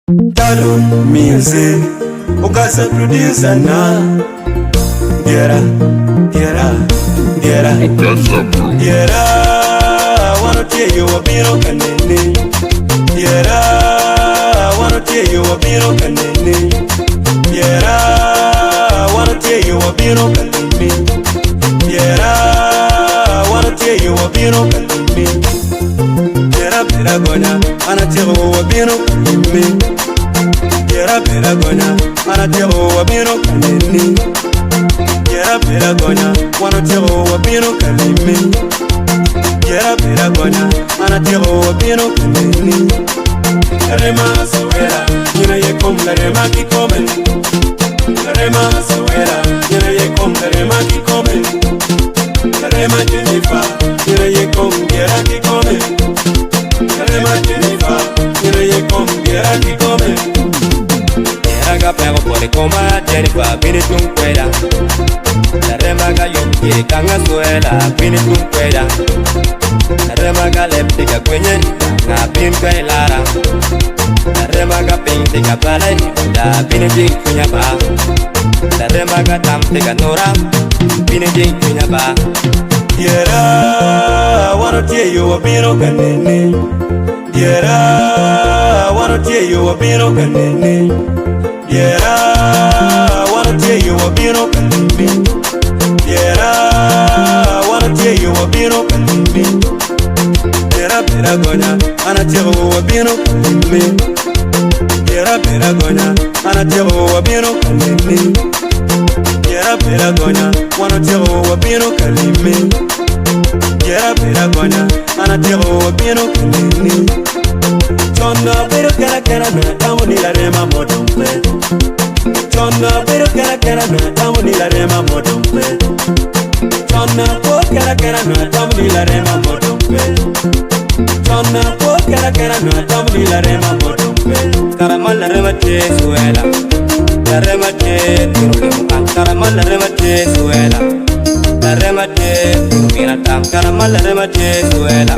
Talon music, Ugaza producer na. Gera, gera, gera, gera. Wanna tell you a bit of candy. Gera, wanna tell you a bit of candy. Gera, wanna tell you a bit of candy. Gera, wanna tell you a bit of candy. Gera, bera gona, wanna tell you a bit of candy. Gera, bera gona, wanna tell you a bit of candy. Gera, bera gona, wanna tell you a bit of candy. Gera, bera gona, wanna tell you a bit of candy. Rema Sowera, you know you come, Rema ki come. Rema Sowera, you know you come, Rema ki come. Rema Jennifer, you know you come, Gera ki come. Rema Jennifer, you know you come, Gera ki come. Gera ga pego por comba, Jennifer bini tunkweda. Rema ga yuki kanga suela, bini tunkweda. Rema ga leptika kwenye na bin kwe lara. Rema ga ping tika pale da bini jing kunya ba. Rema ga tam tika nora bini jing kunya ba. Gera, wanna tell you a bit of candy. Gera, wanna tell you a bit of candy. Gera, wanna tell you a bit of candy. Gera, wanna tell you a bit of candy. Gera, bera gona, wanna tell you a bit of candy. Gera, bera gona, wanna tell you a bit of candy. Gera, bera gona, wanna tell you a bit of candy. Gera, bera gona, wanna tell you a bit of candy. Chonna pero kera na tamu ni la rema modompe. Chonna pero kera na tamu ni la rema modompe. Chonna po kera na tamu ni la rema modompe. Chonna po kera na tamu ni la rema modompe. Karamal la rema te suela. La rema te turulima. Karamal la rema te suela. La rema te turulina tam. Karamal la rema te suela.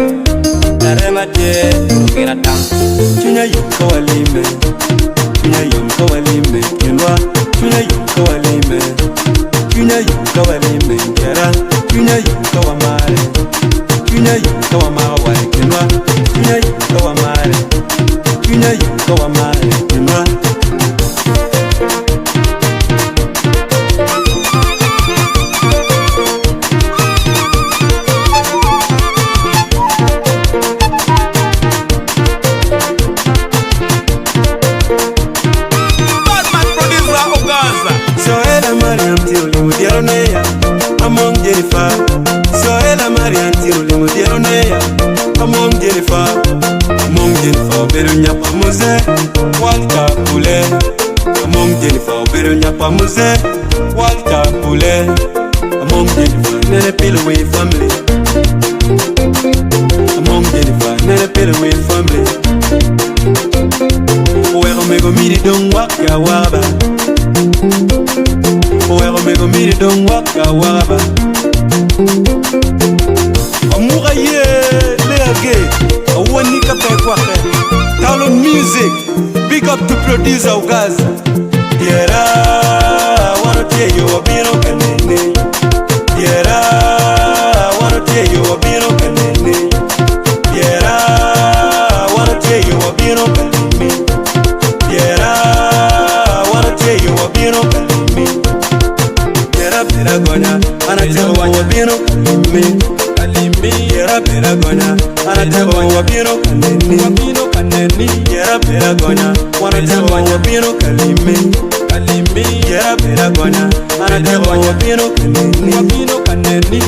La rema te turulina tam. Chunya yunko walime. Chunya yunko walime. Kinwa. Chunya yunko walime. Chunya yunko walime. Gera. Chunya yunko wamare. Chunya yunko wamare. Kinwa. Chunya yunko wamare. Chunya yunko wamare. Kinwa. Among Jennifer, Soela Marian Tiruli Mudionea. Among Jennifer, Berunya Pamuze, Walta Pule. Among Jennifer, Berunya Pamuze, Walta Pule. Among Jennifer, Nene Pilloway family. Among Jennifer, Nene Pilloway family. Where Omego Midi don't walk a waba. Where Omego Midi don't walk a waba. Amoura ye leage awonika pe kwake. Talon music, big up to producer Ugaza. Gera, wanna tell you a bit of candy. Gera, wanna tell you a bit of candy. Gera, wanna tell you a bit of candy. Gera, wanna tell you a bit of candy. Gera, bera gona, wanna tell you a bit of candy. Gera, bera gona, wanna tell you a bit of candy. Gera, bera gona, wanna tell you a bit of candy. Gera, bera gona, wanna tell you a bit of candy.